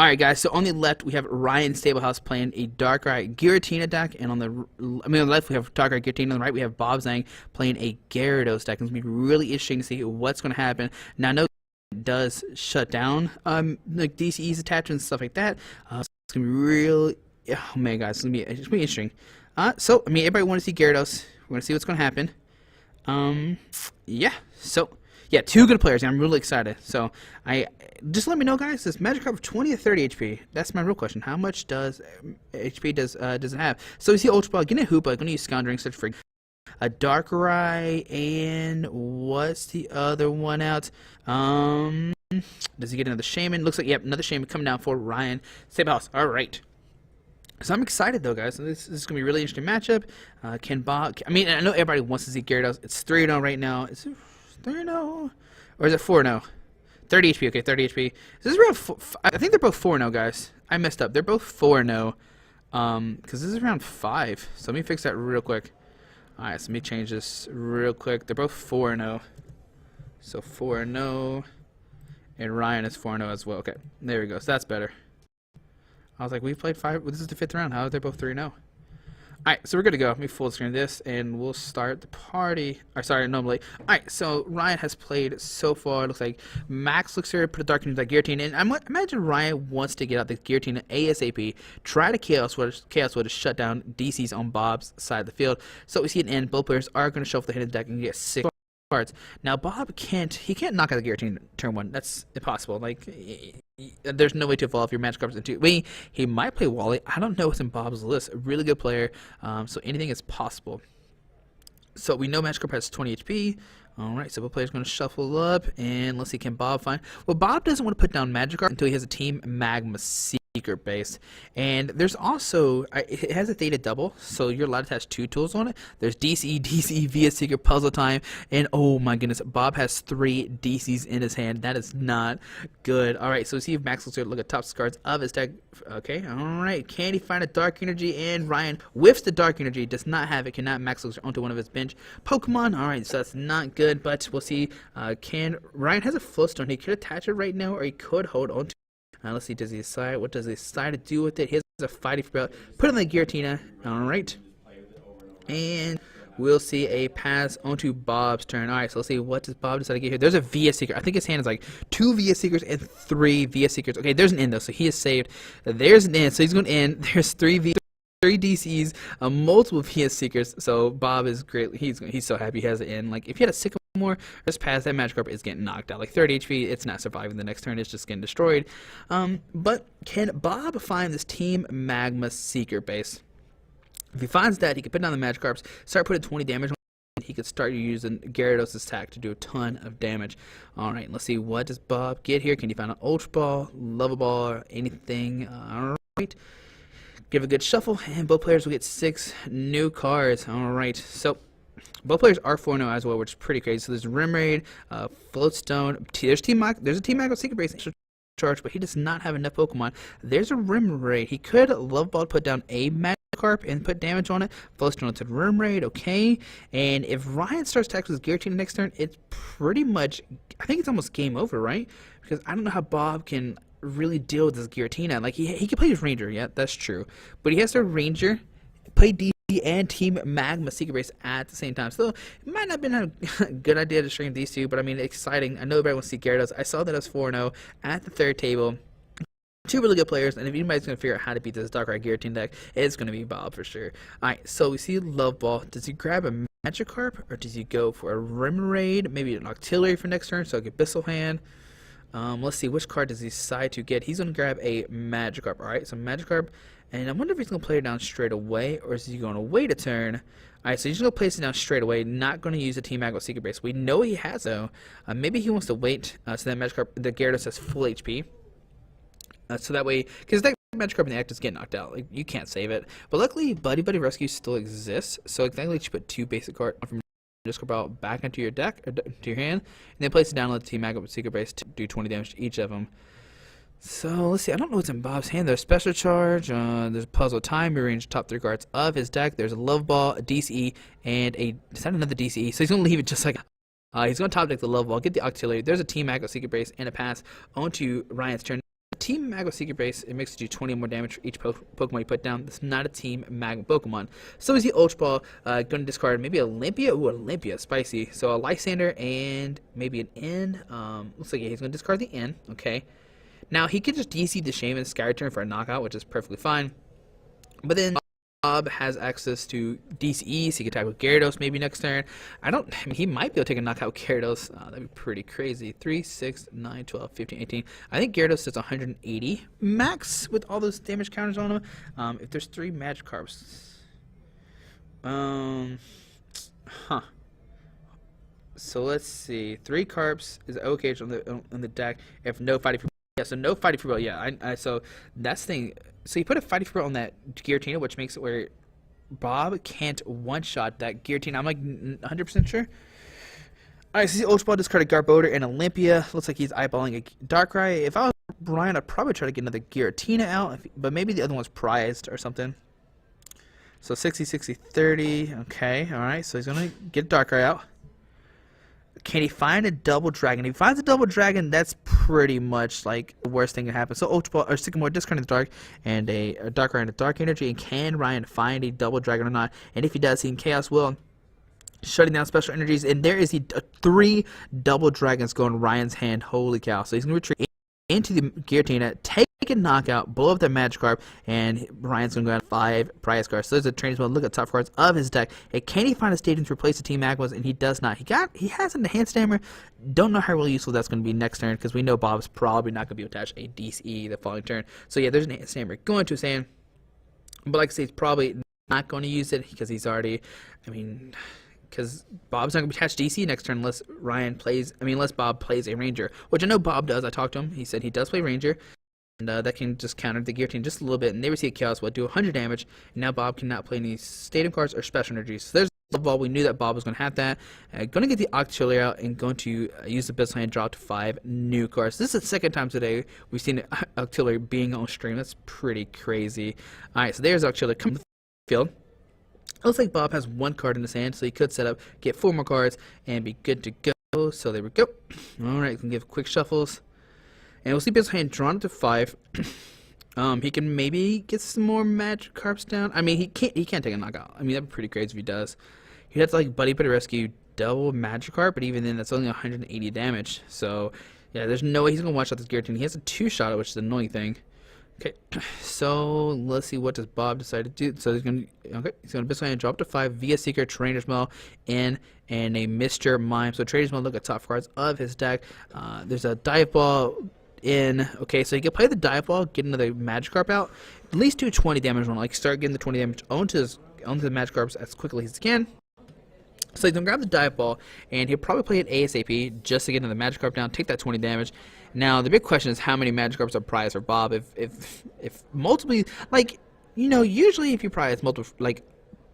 Alright guys, so on the left we have Ryan Stablehouse playing a Darkrai Giratina deck, and on the left we have Darkrai Giratina, on the right we have Bob Zhang playing a Gyarados deck. It's going to be really interesting to see what's going to happen. Now I know it does shut down like DCE's attachments and stuff like that, so it's going to be really, oh man guys, it's going to be interesting. So, I mean, everybody want to see Gyarados. We're going to see what's going to happen. Yeah, so... yeah, two good players, and I'm really excited. So, just let me know, guys. Does Magikarp have 20 or 30 HP? That's my real question. How much does HP does it have? So we see Ultra Ball, getting a Hoopa, going to use Scoundering, search for a Darkrai, and what's the other one out? Does he get another Shaman? Looks like, yep, another Shaman coming down for Ryan Stablehouse. All right. So I'm excited though, guys. This is gonna be a really interesting matchup. Can Bob? I mean, I know everybody wants to see Gyarados. It's 3-0 right now. It's 3-0, or is it 4-0? 30 HP. Okay, 30 HP. This is around. I think they're both 4-0, guys. I messed up. They're both 4-0. Because this is round 5. So let me fix that real quick. All right, so let me change this real quick. They're both 4-0. So 4-0, and Ryan is 4-0 as well. Okay, there we go. So that's better. I was like, we played 5. This is the 5th round. How are they both 3-0? Alright, so we're good to go. Let me full screen this, and we'll start the party. Or, sorry, normally. Alright, so Ryan has played so far. It looks like Max looks here, put a Dark into that Giratina. And I imagine Ryan wants to get out the Giratina ASAP, try to Chaos Word to shut down DCs on Bob's side of the field. So we see an end. Both players are going to shuffle the hidden deck and get 6 cards. Now, Bob can't knock out the Giratina turn 1. That's impossible. Like, there's no way to evolve your Magikarps into. Wait, he might play Wally. I don't know what's in Bob's list. A really good player, so anything is possible. So we know Magikarp has 20 HP. Alright, so both players going to shuffle up, and let's see, can Bob find... well, Bob doesn't want to put down Magikarp until he has a Team Magma Seeker base. And there's also... it has a Theta double, so you're allowed to attach 2 tools on it. There's DC, VS Seeker, Puzzle Time, and oh my goodness, Bob has 3 DCs in his hand. That is not good. Alright, so let's see if Max looks here. Look at top cards of his deck. Okay, alright. Can he find a Dark Energy? And Ryan whiffs the Dark Energy. Does not have it. Cannot Max looks onto one of his bench Pokemon. Alright, so that's not good, but we'll see. Ryan has a Floatstone. He could attach it right now, or he could hold on to it. Let's see, does he decide? What does he decide to do with it? He has a fighting for belt. Put on the Giratina. Alright. And we'll see a pass onto Bob's turn. Alright, so let's see, what does Bob decide to get here? There's a VS Seeker. I think his hand is like 2 VS Seekers and 3 VS Seekers. Okay, there's an end though, so he is saved. There's an end, so he's going to end. There's 3 DCs, multiple VS Seekers. So Bob is great. He's so happy he has it in. Like, if he had a Sycamore just pass, that Magikarp is getting knocked out. Like 30 HP, it's not surviving the next turn. It's just getting destroyed. But can Bob find this Team Magma Seeker base? If he finds that, he can put down the Magikarps, start putting 20 damage on it. He could start using Gyarados' attack to do a ton of damage. Alright, let's see, what does Bob get here? Can he find an Ultra Ball, Lava Ball, or anything? Alright. Give a good shuffle, and both players will get 6 new cards. Alright, so both players are 4-0 as well, which is pretty crazy. So there's Rim Raid, Floatstone, there's a Team Magma Secret Base charge, but he does not have enough Pokemon. There's a Rim Raid. He could Love Ball to put down a Magikarp and put damage on it. Floatstone to Rim Raid, okay. And if Ryan starts attacking with Giratina next turn, it's pretty much, I think it's almost game over, right? Because I don't know how Bob can really deal with this Giratina. Like, he can play his Ranger, yeah, that's true. But he has to Ranger, play DC, and Team Magma Secret Base at the same time. So it might not have been a good idea to stream these two, but I mean, exciting. I know everybody wants to see Gyarados. I saw that as 4-0 at the 3rd table. 2 really good players, and if anybody's going to figure out how to beat this Darkrai Giratina deck, it's going to be Bob for sure. Alright, so we see Love Ball. Does he grab a Magikarp, or does he go for a Rim Raid? Maybe an Octillery for next turn, so I get Abyssal Hand. Let's see, which card does he decide to get? He's going to grab a Magikarp. Alright, so Magikarp. And I wonder if he's going to play it down straight away, or is he going to wait a turn? Alright, so he's going to place it down straight away, not going to use the Team Magma Secret Base. We know he has, though. Maybe he wants to wait so that Magikarp, the Gyarados has full HP. So that way, because that Magikarp in the act is getting knocked out. Like, you can't save it. But luckily, Buddy Rescue still exists. So exactly, you put 2 basic cards from Discord Ball back into your deck, or to your hand, and then place it down and let the Team Magma Secret Base to do 20 damage to each of them. So let's see, I don't know what's in Bob's hand. There's Special Charge, there's Puzzle Time, rearrange top 3 cards of his deck. There's a Love Ball, a DCE, and is that another DCE? So he's going to leave it just like, he's going to top deck the Love Ball, get the Octillery. There's a Team Magma Secret Base and a pass onto Ryan's turn. Team Magma Secret Base, it makes you do 20 more damage for each Pokemon you put down. This is not a Team Magma Pokemon. So we see Ultra Ball, going to discard maybe Olympia. Ooh, Olympia, spicy. So a Lysander and maybe an N. Looks like he's going to discard the N. Okay. Now he could just DC the Shaman Sky Turn for a knockout, which is perfectly fine. But then Bob has access to DCE, so he can attack with Gyarados maybe next turn. I mean, he might be able to take a knockout with Gyarados. That'd be pretty crazy. 3, 6, 9, 12, 15, 18. I think Gyarados sits 180 max with all those damage counters on him. If there's 3 Magikarps. So let's see. 3 Carps is okay on the deck. If no Fighting Fever. Yeah, so no Fighting Fever. Yeah, so that's the thing. So you put a Fighting Fever on that Giratina, which makes it where Bob can't one-shot that Giratina. I'm like 100% sure. Alright, so Ultra Ball discarded Garbodor and Olympia. Looks like he's eyeballing a Darkrai. If I was Brian, I'd probably try to get another Giratina out, but maybe the other one's prized or something. So 60, 60, 30. Okay, alright, so he's going to get Darkrai out. Can he find a double dragon? If he finds a double dragon, that's pretty much like the worst thing that happen. So Ultra Ball or Sycamore discarding the dark and a Darkrai and a dark energy. And can Ryan find a double dragon or not? And if he does, he can Chaos Will, shutting down special energies. And there is 3 double dragons going Ryan's hand. Holy cow! So he's gonna retreat into the Giratina, take a knockout, blow up the Magikarp, and Ryan's going to go out 5 prize cards. So there's a trainer's mode. Look at top cards of his deck. And can he find a stadium to replace the Team Magmas? And he does not. He has an enhanced hammer. Don't know how really useful that's going to be next turn, because we know Bob's probably not going to be able to attach a DCE the following turn. So yeah, there's an enhanced hammer going to his hand. But like I say, he's probably not going to use it because he's already, because Bob's not going to attach DC next turn unless unless Bob plays a Ranger, which I know Bob does. I talked to him. He said he does play Ranger, and that can just counter the Giratina just a little bit. And they receive Chaos Will, do 100 damage, and now Bob cannot play any Stadium cards or Special Energies. So there's the ball. We knew that Bob was going to have that. Going to get the Octillery out and going to use the Abyssal Hand, drop to 5 new cards. This is the second time today we've seen Octillery being on stream. That's pretty crazy. Alright, so there's Octillery coming to the field. It looks like Bob has 1 card in his hand, so he could set up, get 4 more cards, and be good to go. So there we go. Alright, we can give quick shuffles. And we'll see his hand drawn to 5. He can maybe get some more Magikarps down. He can't take a knockout. That'd be pretty crazy if he does. He'd have to like Buddy Buddy Rescue double Magikarp, but even then that's only 180 damage. So yeah, there's no way he's gonna watch out this Giratina. He has a 2-shot, which is the annoying thing. Okay, so let's see what does Bob decide to do. So he's gonna basically drop to 5 via Seeker, Trainer's Mail, and a Mr. Mime. So Trainer's Mail, look at top cards of his deck. There's a Dive Ball in. Okay, so he can play the Dive Ball, get another Magikarp out, at least do 20 damage on, like start getting the 20 damage onto the Magikarps as quickly as he can. So he's going to grab the Dive Ball, and he'll probably play it ASAP just to get another Magikarp down, take that 20 damage. Now, the big question is how many Magikarps are prized for Bob. If multiple, usually if you prize multiple,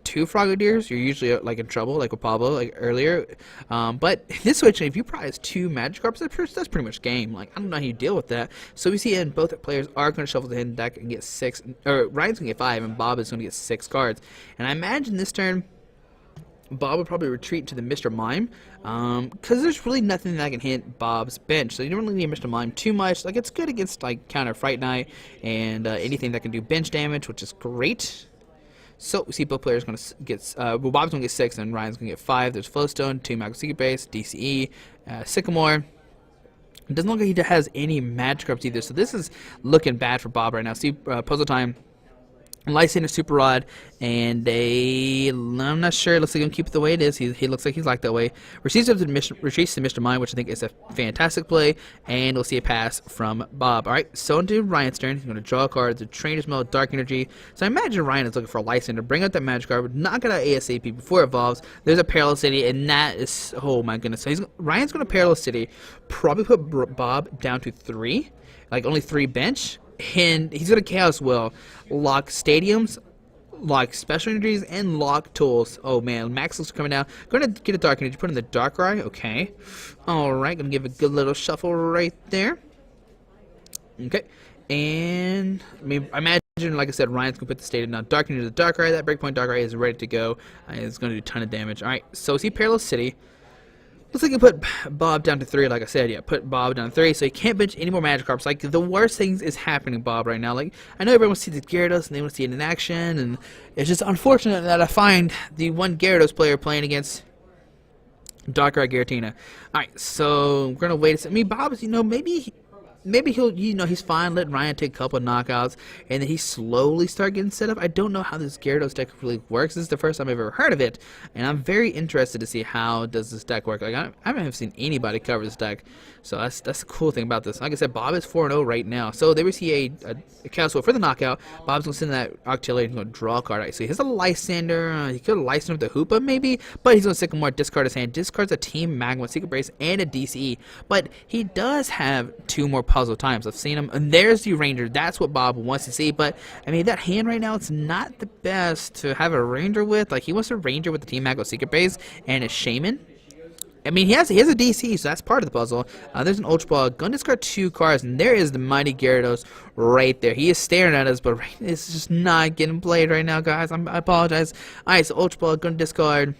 2 Frogadiers, you're usually in trouble, like with Pablo, earlier. But in this situation, if you prize 2 Magikarps, that's pretty much game. I don't know how you deal with that. So we see both players are going to shuffle the hidden deck and get 6, or Ryan's going to get 5, and Bob is going to get 6 cards. And I imagine this turn, Bob would probably retreat to the Mr. Mime, because there's really nothing that can hit Bob's bench. So you don't really need Mr. Mime too much. It's good against counter Fright Night and anything that can do bench damage, which is great. So we see both players going to get, Bob's going to get 6 and Ryan's going to get 5. There's Flowstone, 2 Magic Secret Base, DCE, Sycamore. It doesn't look like he has any Magikarps either, so this is looking bad for Bob right now. See, puzzle time. Lysander, Super Rod, and I'm not sure. It looks like he's going to keep it the way it is. He looks like he's that way. Retreats to Mr. Mime, which I think is a fantastic play, and we'll see a pass from Bob. Alright, so into Ryan's turn. He's going to draw a card, the Trainer's Mail, Dark Energy. So I imagine Ryan is looking for a Lysander, bring out that Magikarp, knock it out ASAP before it evolves. There's a Parallel City, and that is, oh my goodness. So Ryan's going to Parallel City, probably put Bob down to 3, only 3 bench. And he's going to Chaos Will, lock Stadiums, lock Special Energies, and lock Tools. Oh man, Max looks coming down. Going to get a Dark Energy, put in the Darkrai. Okay. Alright, going to give a good little shuffle right there. Okay. And, I imagine, like I said, Ryan's going to put the Stadium down. Dark Energy to the Darkrai. That Breakpoint Darkrai is ready to go. It's going to do a ton of damage. Alright, so see Parallel City. Looks like you put Bob down to 3, like I said. Yeah, put Bob down to 3, so you can't bench any more Magikarps. Like, the worst things is happening, Bob, right now. Like, I know everyone wants to see the Gyarados, and they want to see it in action, and it's just unfortunate that I find the one Gyarados player playing against Darkrai Giratina. Alright, so we're going to wait a second. I mean, Bob's, maybe he'll, he's fine, let Ryan take a couple of knockouts, and then he slowly start getting set up. I don't know how this Gyarados deck really works. This is the first time I've ever heard of it, and I'm very interested to see how does this deck work. Like, I haven't seen anybody cover this deck, so that's the cool thing about this. Like I said, Bob is 4-0 right now, so they receive a Castle for the knockout. Bob's going to send that Octillery and going to draw a card. Right, so he has a Lysander. He could have Lysander with the Hoopa, maybe, but he's going to Sycamore, discard his hand, discards a Team Magma, Secret Brace, and a DCE, but he does have 2 more puzzle times. I've seen him, and there's the Ranger. That's what Bob wants to see, but I mean, that hand right now, it's not the best to have a Ranger with. Like, he wants a Ranger with the Team Magma Secret Base and a Shaman. I mean, he has a DC, so that's part of the puzzle. There's an Ultra Ball. Gonna discard 2 cards, and there is the mighty Gyarados right there. He is staring at us, but it's just not getting played right now, guys. I apologize. Alright, so Ultra Ball, gonna discard.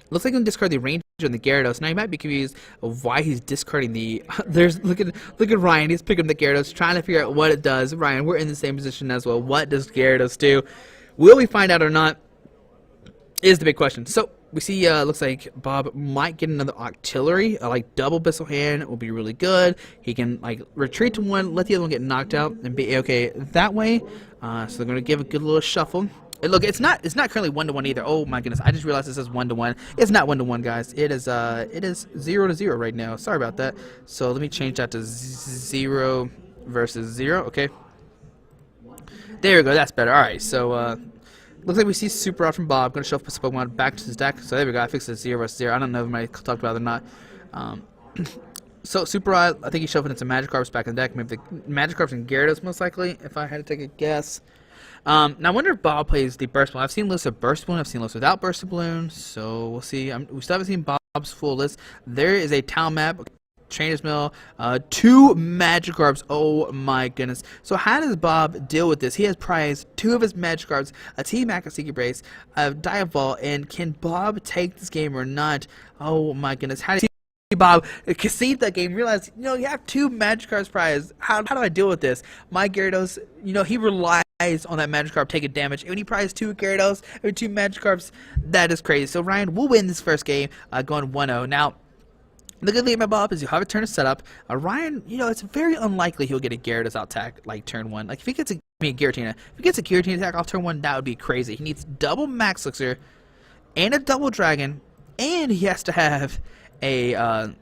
Looks like I'm gonna discard the Ranger and the Gyarados. Now you might be confused of why he's discarding the. Look at Ryan. He's picking up the Gyarados, trying to figure out what it does. Ryan, we're in the same position as well. What does Gyarados do? Will we find out or not? Is the big question. So we see. Looks like Bob might get another Octillery. Like double Bissell Hand will be really good. He can like retreat to one, let the other one get knocked out, and be okay that way. So they're gonna give a good little shuffle. Look, it's not currently 1-1 either. Oh my goodness, I just realized this is 1-1. It's not 1-1, guys. It is 0-0 right now. Sorry about that. So let me change that to 0 versus 0. Okay. There we go. That's better. All right. So looks like we see Super Rod from Bob. Gonna shuffle Pokemon back to his deck. So there we go. I fixed it 0 versus 0. I don't know if I talked about it or not. So Super Rod, I think he shuffled in some Magikarps back in the deck. Maybe the Magikarps and Gyarados most likely, if I had to take a guess. Now I wonder if Bob plays the Burst Balloon. I've seen lists of Burst Balloon. I've seen lists without Burst Balloon. So we'll see. We still haven't seen Bob's full list. There is a town map, Trainer's Mill, 2 Magikarps. Oh my goodness. So how does Bob deal with this? He has prized 2 of his Magikarps, a Team Magma Secret Brace, a Dive and can Bob take this game or not? Oh my goodness. How do you Bob concede that game, realize, you have 2 Magikarps prize. How do I deal with this? My Gyarados, he relies on that Magikarp taking damage. And when he prized 2 Gyarados or 2 Magikarps, that is crazy. So Ryan will win this first game, going 1-0. Now, the good thing about Bob is you have a turn to set up. Ryan, it's very unlikely he'll get a Gyarados out attack like turn 1. Like if he gets a Giratina, if he gets a Giratina attack off turn 1, that would be crazy. He needs double Max Elixir and a double Dragon, and he has to have a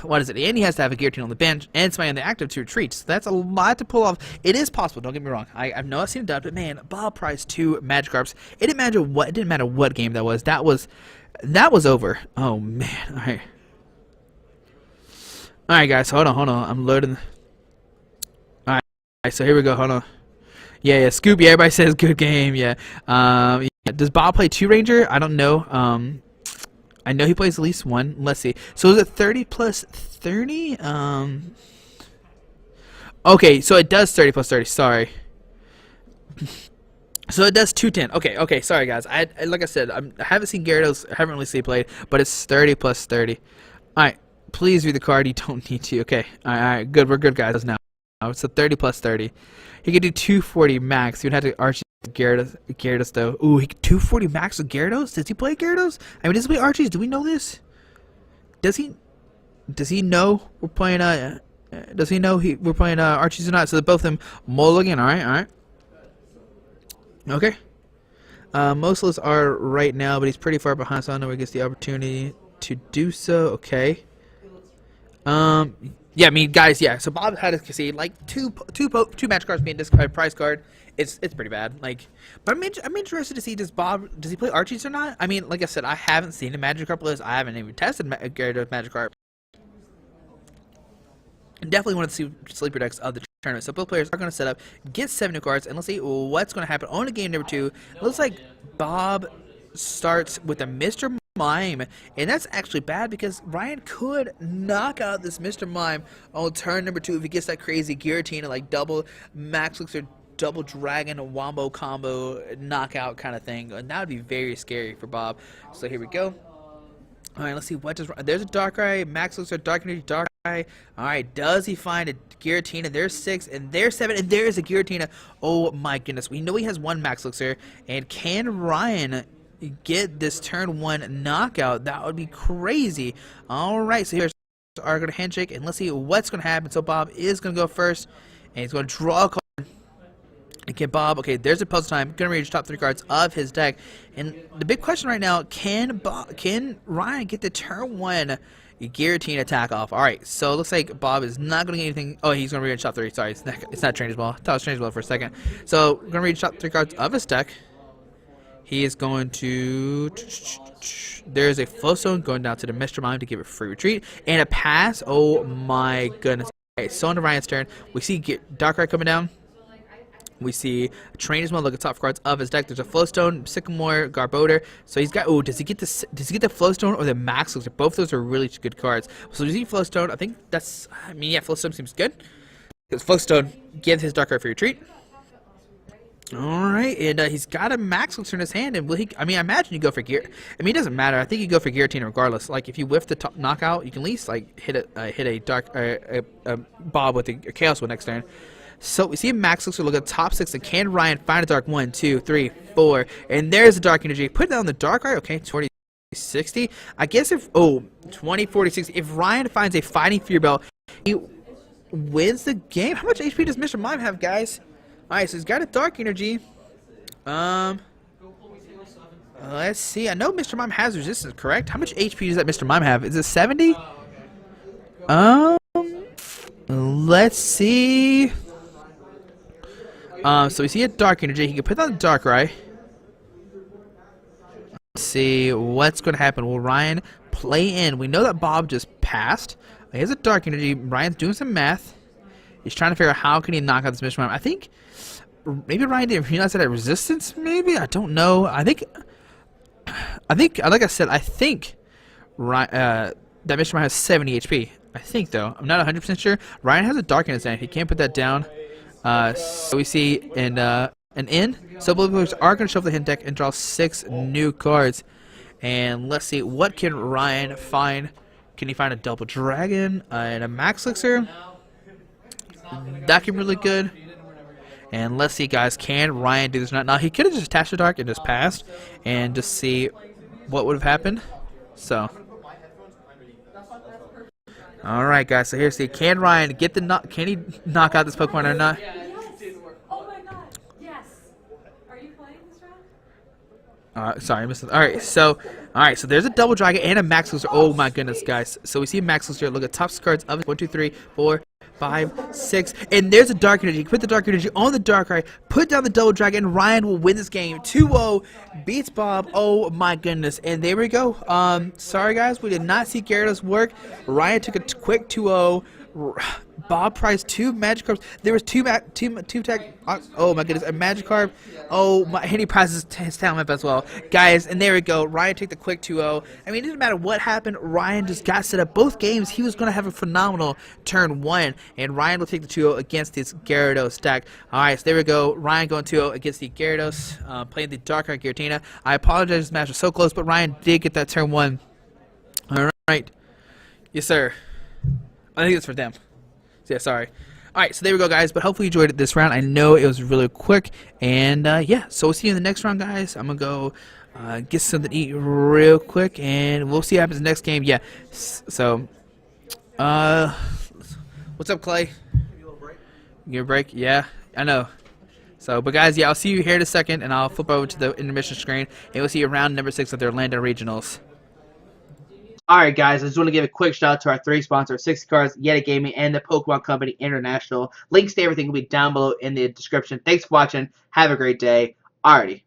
what is it? And he has to have a Giratina on the bench and somebody on the active to retreat. So that's a lot to pull off. It is possible. Don't get me wrong. I know I've seen it done, but man, Bob prized 2 Magikarps. It didn't matter what game that was. That was over. Oh man. All right, guys. Hold on. I'm loading. All right. So here we go. Hold on. Yeah. Scoop. Yeah. Everybody says good game. Yeah. Does Bob play 2 Ranger? I don't know. I know he plays at least 1. Let's see. So is it 30 plus 30? Okay, so it does 30 plus 30. Sorry. So it does 210. Okay. Sorry, guys. Like I said, I haven't seen Gyarados. I haven't really seen played, but it's 30 plus 30. All right. Please read the card. You don't need to. Okay. All right. Good. We're good, guys. Now it's a 30 plus 30. He could do 240 max. You'd have to Archie Gyarados though. Ooh, he could 240 max with Gyarados? Does he play Gyarados? I mean, does he play Archies? Do we know this? Does he know we're playing does he know we're playing Archies or not? So both of them mulligan. All right. Okay. Most lists are right now, but he's pretty far behind, so I don't know where he gets the opportunity to do so. Okay. Yeah, I mean, guys, yeah. So Bob had to concede like two match cards being discarded prize card. It's pretty bad. Like, but I'm interested to see does he play Archies or not? I mean, like I said, I haven't seen a Magikarp list. I haven't even tested Gyarados Magikarp. Definitely want to see sleeper decks of the tournament. So both players are going to set up, get 7 new cards, and let's see what's going to happen on to game number 2. It looks like Bob starts with a Mr. Mime, and that's actually bad because Ryan could knock out this Mr. Mime on turn number 2 if he gets that crazy Giratina, like double Max Elixir, double Dragon, Wombo combo, knockout kind of thing, and that would be very scary for Bob. So here we go. Alright, let's see what does. There's a Darkrai. Max looks like Dark Energy Darkrai. Alright, does he find a Giratina? There's 6, and there's 7, and there's a Giratina. Oh my goodness. We know he has 1 Max Elixir. And can Ryan get this turn 1 knockout? That would be crazy. Alright, so here's our handshake, and let's see what's going to happen. So Bob is going to go first, and he's going to draw a card. Okay, Bob. Okay, there's a puzzle time. Gonna read his top 3 cards of his deck, and the big question right now: can Ryan get the turn 1 Giratina attack off? All right, so it looks like Bob is not gonna get anything. Oh, he's gonna read his top 3. Sorry, it's not Trainer's Ball. I thought it was Trainer's Ball for a second. So we're gonna read his top 3 cards of his deck. He is going to. There's a Flowstone going down to the Mr. Mime to give it free retreat and a pass. Oh my goodness! All right, so on to Ryan's turn, we see Darkrai coming down. We see Trainer's Mode. Look at top cards of his deck. There's a Flowstone, Sycamore, Garbodor. So he's got. Oh, does he get the Flowstone or the Max? Both of those are really good cards. So does he Flowstone? I think that's. I mean, yeah, Flowstone seems good because Flowstone gives his Darkrai free retreat. All right, and he's got a Max Elixir in his hand, and will he? I mean, I imagine you go for Gear. I mean, it doesn't matter. I think you go for Giratina regardless. Like if you whiff the knockout, you can at least like hit a Bob with a Chaos One next turn. So we see a Max Elixir. Look at the top 6. And can Ryan find a dark 1, 2, 3, 4? And there's a Dark Energy. Put down the Darkrai. Okay, 20, 60. I guess if 20, 40, 60. If Ryan finds a Fighting Fury Belt, he wins the game. How much HP does Mr. Mime have, guys? All right, so he's got a Dark Energy. Let's see. I know Mr. Mime has resistance, correct? How much HP does that Mr. Mime have? Is it 70? Let's see. So we see a Dark Energy. He can put down the Darkrai. Let's see what's going to happen. Will Ryan play in? We know that Bob just passed. He has a Dark Energy. Ryan's doing some math. He's trying to figure out how can he knock out this Mr. Mime. I think maybe Ryan didn't realize that at resistance. Maybe, I don't know. I think like I said, I think that Mr. Mime has 70 HP. I think though. I'm not 100% sure. Ryan has a Dark in his hand. He can't put that down. So we see an in. So blue players are going to shuffle the hint deck and draw 6 new cards. And let's see, what can Ryan find? Can he find a Double Dragon and a Max Elixir? That could be really good. And let's see, guys, can Ryan do this or not? Now, he could have just attached the Dark and just passed and just see what would have happened. So, all right, guys. So here's the. Can Ryan get the Can he knock out this Pokemon or not? Yes. Oh my God. Yes. Are you playing this round? Sorry, I missed it. All right. So there's a Double Dragon and a Max Elixir. Oh my goodness, guys. So we see Max Elixir. Look at top cards of 1, 2, 3, 4, 5, 6, and there's a Dark Energy. Put the Dark Energy on the Darkrai. Put down the Double Dragon. And Ryan will win this game. 2-0, beats Bob. Oh my goodness! And there we go. Sorry guys, we did not see Gyarados work. Ryan took a quick 2-0. Bob prized 2 Magikarps. There was two tag. Oh my goodness, a Magikarp. Oh my, and he prizes his talent as well, guys. And there we go. Ryan took the quick 2-0. I mean, it didn't matter what happened. Ryan just got set up. Both games, he was going to have a phenomenal turn 1, and Ryan will take the 2-0 against his Gyarados deck. All right, so there we go. Ryan going 2-0 against the Gyarados, playing the Darkrai Giratina. I apologize, this match was so close, but Ryan did get that turn 1. All right, yes sir. I think it's for them. Yeah, sorry. Alright, so there we go, guys. But hopefully you enjoyed this round. I know it was really quick. And, yeah. So we'll see you in the next round, guys. I'm going to go get something to eat real quick. And we'll see what happens in the next game. Yeah. So, what's up, Clay? Give a break? Yeah, I know. So, but, guys, yeah, I'll see you here in a second. And I'll flip over to the intermission screen. And we'll see you round number 6 of the Orlando Regionals. Alright guys, I just want to give a quick shout out to our 3 sponsors, 60 Cards, Yeti Gaming, and the Pokemon Company International. Links to everything will be down below in the description. Thanks for watching. Have a great day. Alrighty.